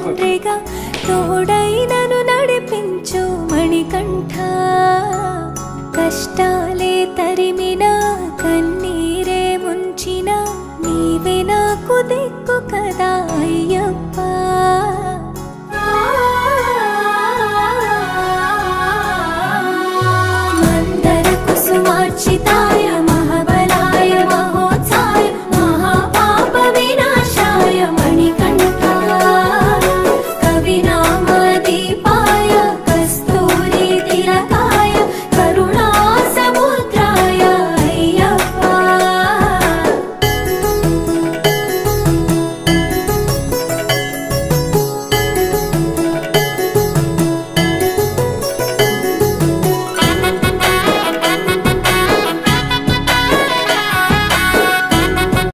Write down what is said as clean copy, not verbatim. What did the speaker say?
తండ్రిగా తోడై నన్ను నడిపించు మణికంఠ. కష్టాలే తరిమినా కన్నీరే ముంచిన నీవే నాకు దిక్కు కదా అయ్యప్ప.